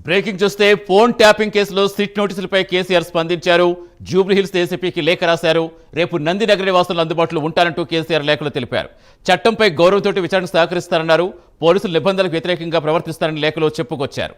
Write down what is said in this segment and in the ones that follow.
Breaking చూస్తే phone tapping కేసులో SIT నోటీసులపై KCR స్పందించారు. జూబ్లీహిల్స్ ఏసీపీకి లేఖ రాశారు. రేపు నందినగర్ నివాసులు అందుబాటులో ఉంటారంటూ కేసీఆర్ లేఖలో తెలిపారు. చట్టంపై గౌరవంతో విచారణకు సహకరిస్తారన్నారు. పోలీసులు నిబంధనలకు వ్యతిరేకంగా ప్రవర్తిస్తారని లేఖలో చెప్పుకొచ్చారు.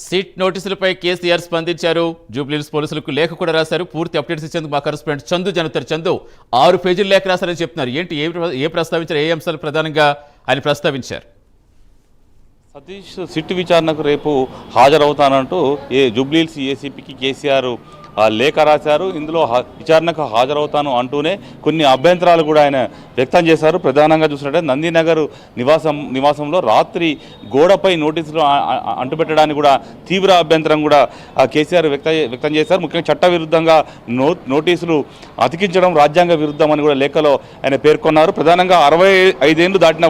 సిట్ నోటీసులపై కేసీఆర్ స్పందించారు. జూబ్లీహిల్స్ పోలీసులకు లేఖ కూడా రాశారు. పూర్తి అప్డేట్స్ ఇచ్చేందుకు మా కరెస్పాండెంట్ చందు జనతర్. చందు, 6 పేజీల లేఖ రాశారని చెప్తున్నారు. ఏంటి, ఏ ప్రస్తావించారు, ఏ అంశాలు ప్రధానంగా ఆయన ప్రస్తావించారు? సతీష్ సిట్ విచారణకు రేపు హాజరవుతానంటూ జూబ్లీహిల్స్ ఏసీపీకి కేసీఆర్ లేఖ రాశారు. ఇందులో విచారణకు హాజరవుతాను అంటూనే కొన్ని అభ్యంతరాలు కూడా ఆయన వ్యక్తం చేశారు. ప్రధానంగా చూసినట్టే నందినగర్ నివాసంలో రాత్రి గోడపై నోటీసులు అంటుపెట్టడానికి కూడా తీవ్ర అభ్యంతరం కూడా కేసీఆర్ వ్యక్తం చేశారు. ముఖ్యంగా చట్ట విరుద్ధంగా నోటీసులు అతికించడం రాజ్యాంగ విరుద్ధం అని కూడా లేఖలో ఆయన పేర్కొన్నారు. ప్రధానంగా 65 ఏళ్లు దాటిన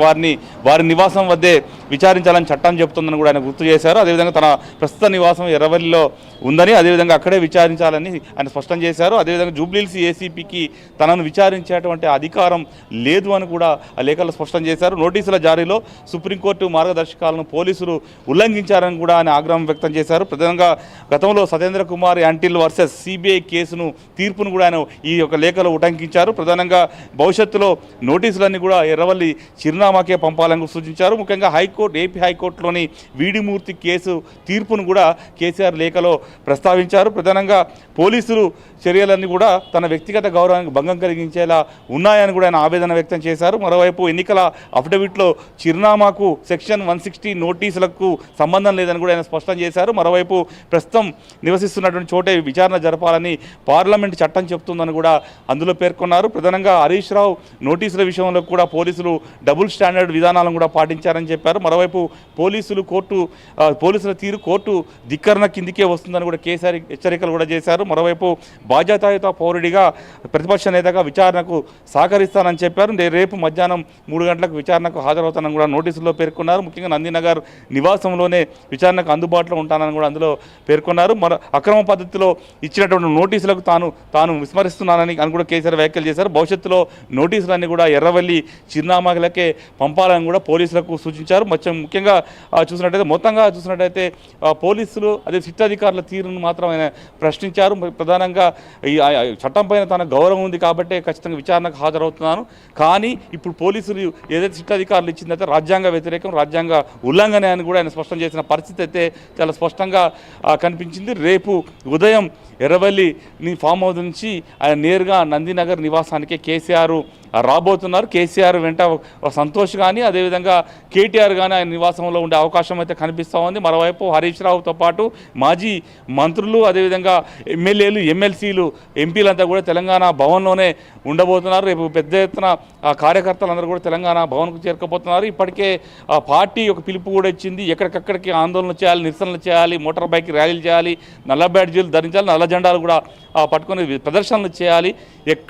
వారి నివాసం వద్దే విచారించాలని చట్టం చెబుతుందని కూడా ఆయన గుర్తు చేశారు. అదేవిధంగా తన ప్రస్తుత నివాసం ఎర్రవల్లిలో ఉందని, అదేవిధంగా అక్కడే విచారించాలని ఆయన స్పష్టం చేశారు. అదేవిధంగా జూబ్లీహిల్స్ ఏసీపీకి తనను విచారించేటువంటి అధికారం లేదు అని కూడా ఆ లేఖలో స్పష్టం చేశారు. నోటీసుల జారీలో సుప్రీంకోర్టు మార్గదర్శకాలను పోలీసులు ఉల్లంఘించారని కూడా ఆయన ఆగ్రహం వ్యక్తం చేశారు. ప్రధానంగా గతంలో సత్యేంద్ర కుమార్ యాంటిల్ వర్సెస్ సిబిఐ తీర్పును కూడా ఆయన ఈ యొక్క లేఖలో ఉటంకించారు. ప్రధానంగా భవిష్యత్తులో నోటీసులన్నీ కూడా ఎర్రవల్లి చిరునామాకే పంపాలని సూచించారు. ముఖ్యంగా ఏపీ హైకోర్టులోని వీడిమూర్తి కేసు తీర్పును కూడా కేసీఆర్ లేఖలో ప్రస్తావించారు. ప్రధానంగా పోలీసులు చర్యలన్నీ కూడా తన వ్యక్తిగత గౌరవానికి భంగం కలిగించేలా ఉన్నాయని కూడా ఆయన ఆవేదన వ్యక్తం చేశారు. మరోవైపు ఎన్నికల అఫిడవిట్లో చిరునామాకు సెక్షన్ 160 నోటీసులకు సంబంధం లేదని కూడా ఆయన స్పష్టం చేశారు. మరోవైపు ప్రస్తుతం నివసిస్తున్నటువంటి చోటే విచారణ జరపాలని పార్లమెంట్ చట్టం చెబుతుందని కూడా అందులో పేర్కొన్నారు. ప్రధానంగా హరీష్ రావు నోటీసుల విషయంలో కూడా పోలీసులు డబుల్ స్టాండర్డ్ విధానాలను కూడా పాటించారని చెప్పారు. మరోవైపు పోలీసుల తీరు కోర్టు ధిక్కరణ కిందికే వస్తుందని కూడా కేసీఆర్ హెచ్చరికలు కూడా చేశారు. మరోవైపు బాధ్యతాయుత పౌరుడిగా ప్రతిపక్ష నేతగా విచారణకు సహకరిస్తానని చెప్పారు. రేపు మధ్యాహ్నం 3 గంటలకు విచారణకు హాజరవుతానని కూడా నోటీసుల్లో పేర్కొన్నారు. ముఖ్యంగా నందినగర్ నివాసంలోనే విచారణకు అందుబాటులో ఉంటానని కూడా అందులో పేర్కొన్నారు. అక్రమ పద్ధతిలో ఇచ్చినటువంటి నోటీసులకు తాను విస్మరిస్తున్నానని కూడా కేసీఆర్ వ్యాఖ్యలు చేశారు. భవిష్యత్తులో నోటీసులన్నీ కూడా ఎర్రవల్లి చిరునామాలకే పంపాలని కూడా పోలీసులకు సూచించారు. ముఖ్యంగా చూసినట్టయితే పోలీసులు అదే సిట్ అధికారుల తీరును మాత్రం ఆయన ప్రశ్నించారు. ప్రధానంగా ఈ చట్టం పైన తన గౌరవం ఉంది కాబట్టి ఖచ్చితంగా విచారణకు హాజరవుతున్నాను, కానీ ఇప్పుడు పోలీసులు ఏదైతే సిట్ అధికారులు ఇచ్చిందైతే రాజ్యాంగ వ్యతిరేకం, రాజ్యాంగ ఉల్లంఘన అని కూడా ఆయన స్పష్టం చేసిన పరిస్థితి అయితే చాలా స్పష్టంగా కనిపించింది. రేపు ఉదయం ఎర్రవల్లి ఫామ్ హౌస్ నుంచి ఆయన నేరుగా నందినగర్ నివాసానికి కేసీఆర్ రాబోతున్నారు. కేసీఆర్ వెంట సంతోష్ కానీ అదేవిధంగా కేటీఆర్ కానీ ఆయన నివాసంలో ఉండే అవకాశం అయితే కనిపిస్తూ ఉంది. మరోవైపు హరీష్ రావుతో పాటు మాజీ మంత్రులు అదేవిధంగా ఎమ్మెల్యేలు, ఎమ్మెల్సీలు, ఎంపీలంతా కూడా తెలంగాణ భవన్లోనే ఉండబోతున్నారు. రేపు పెద్ద ఎత్తున కార్యకర్తలందరూ కూడా తెలంగాణ భవన్కు చేరుకోబోతున్నారు. ఇప్పటికే పార్టీ ఒక పిలుపు కూడా ఇచ్చింది. ఎక్కడికక్కడికి ఆందోళన చేయాలి, నిరసనలు చేయాలి, మోటార్ బైక్ ర్యాలీలు చేయాలి, నల్ల బ్యాడ్జీలు ధరించాలి, నల్ల జెండాలు కూడా పట్టుకొని ప్రదర్శనలు చేయాలి,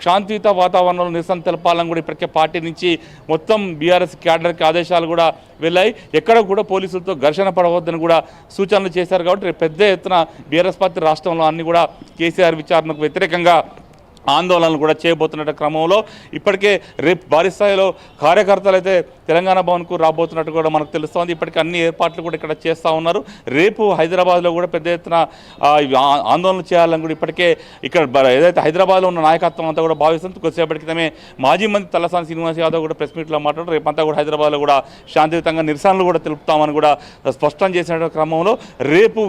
శాంతియుత వాతావరణంలో నిరసన తెలపాలని కూడా ఇప్పటికే పార్టీ నుంచి మొత్తం బీఆర్ఎస్ క్యాడర్కి ఆదేశాలు కూడా వెళ్ళాయి. ఎక్కడ కూడా పోలీసులతో ఘర్షణ పడవద్దని కూడా సూచనలు చేశారు. కాబట్టి రేపు పెద్ద ఎత్తున బీఆర్ఎస్ పార్టీ రాష్ట్రంలో అన్ని కూడా కేసీఆర్ విచారణకు వ్యతిరేకంగా ఆందోళనలు కూడా చేయబోతున్న క్రమంలో ఇప్పటికే రేపు భారీ స్థాయిలో కార్యకర్తలు అయితే తెలంగాణ భవన్కు రాబోతున్నట్టు కూడా మనకు తెలుస్తోంది. ఇప్పటికే అన్ని ఏర్పాట్లు కూడా ఇక్కడ చేస్తూ ఉన్నారు. రేపు హైదరాబాద్లో కూడా పెద్ద ఎత్తున ఆందోళనలు చేయాలని కూడా ఇప్పటికే ఇక్కడ ఏదైతే హైదరాబాద్లో ఉన్న నాయకత్వం అంతా కూడా భావిస్తుంది. కొద్దిసేపటి క్రితమే మాజీ మంత్రి తలసాని శ్రీనివాస్ యాదవ్ కూడా ప్రెస్ మీట్లో మాట్లాడారు. రేపంతా కూడా హైదరాబాద్లో కూడా శాంతియుతంగా నిరసనలు కూడా తెలుపుతామని కూడా స్పష్టం చేసిన క్రమంలో రేపు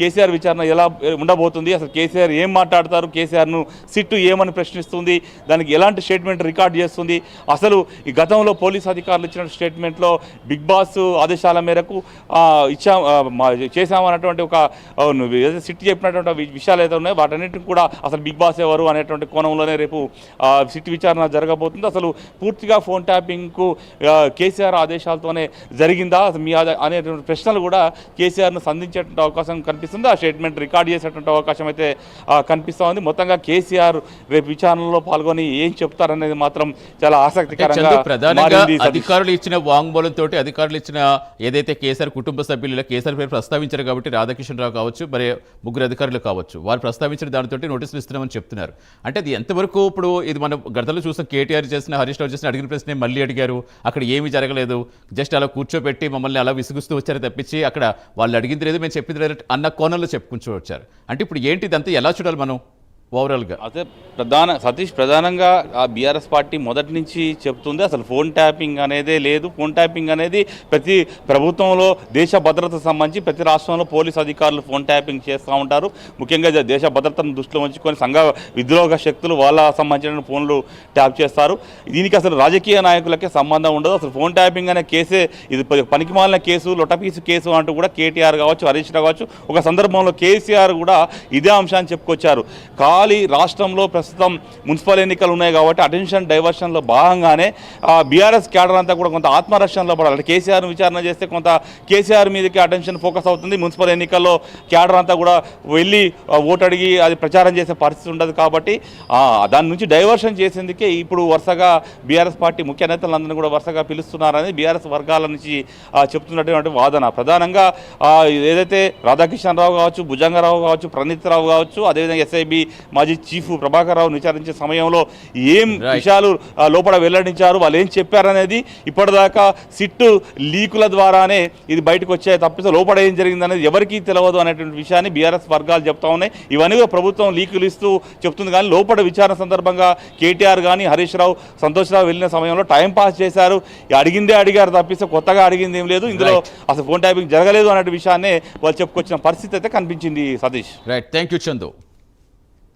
కేసీఆర్ విచారణ ఎలా ఉండబోతుంది, అసలు కేసీఆర్ ఏం మాట్లాడతారు, కేసీఆర్ను సిట్ ఏమని ప్రశ్నిస్తుంది, దానికి ఎలాంటి స్టేట్మెంట్ రికార్డ్ చేస్తుంది, అసలు ఈ గతంలో పోలీస్ అధికారులు ఇచ్చిన స్టేట్మెంట్లో బిగ్ బాస్ ఆదేశాల మేరకు చేశామన్నటువంటి ఒక సిట్ చెప్పినటువంటి విషయాలు ఏదైతే ఉన్నాయో వాటన్నిటిని కూడా అసలు బిగ్ బాస్ ఎవరు అనేటువంటి కోణంలోనే రేపు సిట్ విచారణ జరగబోతుంది. అసలు పూర్తిగా ఫోన్ ట్యాపింగ్కు కేసీఆర్ ఆదేశాలతోనే జరిగిందా మీ అనేటువంటి ప్రశ్నలు కూడా కేసీఆర్ను సంధించేటువంటి అవకాశం కనిపిస్తుంది. ఆ స్టేట్మెంట్ రికార్డ్ చేసేటువంటి అవకాశం అయితే కనిపిస్తూ ఉంది. మొత్తంగా కేసీఆర్ రేపు విచారణలో పాల్గొని ఏం చెప్తారనేది మాత్రం చాలా ఆసక్తికరంగా చందు, ప్రధానంగా మారింది సతీష్. అధికారులు ఇచ్చిన వాంగ్మూలంతో అధికారులు ఇచ్చిన ఏదైతే కేసీఆర్ కుటుంబ సభ్యులు కేసీఆర్ పేరు ప్రస్తావించారు కాబట్టి రాధాకిషన్ రావు కావచ్చు, మరి ముగ్గురు అధికారులు కావచ్చు, వారు ప్రస్తావించిన దానితో నోటీసులు ఇస్తున్నామని చెప్తున్నారు. అంటే అది ఎంతవరకు ఇప్పుడు ఇది మనం గతంలో చూసిన కేటీఆర్ చేసిన, హరీష్ రావు చేసిన అడిగిన ప్రశ్నే మళ్ళీ అడిగారు, అక్కడ ఏమీ జరగలేదు, జస్ట్ అలా కూర్చోబెట్టి మమ్మల్ని అలా విసుగుస్తూ వచ్చారు తప్పించి అక్కడ వాళ్ళు అడిగింది లేదు మేము చెప్పింది లేదు అన్న కోణంలో చెప్పుకుంటూ వచ్చారు. అంటే ఇప్పుడు ఏంటి ఇదంతా ఎలా చూడాలి మనం ఓవరాల్గా? అదే సతీష్ ప్రధానంగా ఆ బీఆర్ఎస్ పార్టీ మొదటి నుంచి చెప్తుంది అసలు ఫోన్ ట్యాపింగ్ అనేదే లేదు. ఫోన్ ట్యాపింగ్ అనేది ప్రతి ప్రభుత్వంలో దేశ భద్రతకు సంబంధించి ప్రతి రాష్ట్రంలో పోలీస్ అధికారులు ఫోన్ ట్యాపింగ్ చేస్తూ ఉంటారు. ముఖ్యంగా దేశ భద్రతను దృష్టిలో ఉంచుకొని సంఘ విద్రోహ శక్తులు వాళ్ళ సంబంధించిన ఫోన్లు ట్యాప్ చేస్తారు. దీనికి అసలు రాజకీయ నాయకులకే సంబంధం ఉండదు. అసలు ఫోన్ ట్యాపింగ్ అనే కేసే ఇది పనికిమాలిన కేసు, లొటపీసు కేసు అంటూ కూడా కేటీఆర్ కావచ్చు, హరీష్ రావు కావచ్చు, ఒక సందర్భంలో కేసీఆర్ కూడా ఇదే అంశాన్ని చెప్పుకొచ్చారు. రాష్ట్రంలో ప్రస్తుతం మున్సిపల్ ఎన్నికలు ఉన్నాయి కాబట్టి అటెన్షన్ డైవర్షన్లో భాగంగానే బీఆర్ఎస్ క్యాడర్ అంతా కూడా కొంత ఆత్మరక్షణలో పడాలి. కేసీఆర్ విచారణ చేస్తే కొంత కేసీఆర్ మీదకి అటెన్షన్ ఫోకస్ అవుతుంది. మున్సిపల్ ఎన్నికల్లో క్యాడర్ అంతా కూడా వెళ్ళి ఓటు అడిగి అది ప్రచారం చేసే పరిస్థితి ఉండదు కాబట్టి దాని నుంచి డైవర్షన్ చేసేందుకే ఇప్పుడు వరుసగా బీఆర్ఎస్ పార్టీ ముఖ్య నేతలందరినీ కూడా వరుసగా పిలుస్తున్నారని బీఆర్ఎస్ వర్గాల నుంచి చెప్తున్నటువంటి వాదన. ప్రధానంగా ఏదైతే రాధాకిషన్ రావు కావచ్చు, భుజంగరావు కావచ్చు, ప్రణీత్ రావు కావచ్చు, అదేవిధంగా ఎస్ఐబి మాజీ చీఫ్ ప్రభాకర్ రావు విచారించే సమయంలో ఏం విషయాలు లోపల వెల్లడించారు, వాళ్ళు ఏం చెప్పారనేది ఇప్పటిదాకా సిట్టు లీకుల ద్వారానే ఇది బయటకు వచ్చాయి తప్పితే లోపల ఏం జరిగిందనేది ఎవరికీ తెలియదు అనేటువంటి విషయాన్ని బీఆర్ఎస్ వర్గాలు చెప్తా ఉన్నాయి. ఇవన్నీ ప్రభుత్వం లీకులు ఇస్తూ చెప్తుంది. కానీ లోపల విచారణ సందర్భంగా కేటీఆర్ కానీ హరీష్ రావు, సంతోష్ రావు వెళ్ళిన సమయంలో టైం పాస్ చేశారు, అడిగిందే అడిగారు తప్పిస్తే కొత్తగా అడిగింది ఏం లేదు, ఇందులో అసలు ఫోన్ ట్యాపింగ్ జరగలేదు అనే విషయాన్ని వాళ్ళు చెప్పుకొచ్చిన పరిస్థితి అయితే కనిపించింది. Satish, right, thank you Chandu.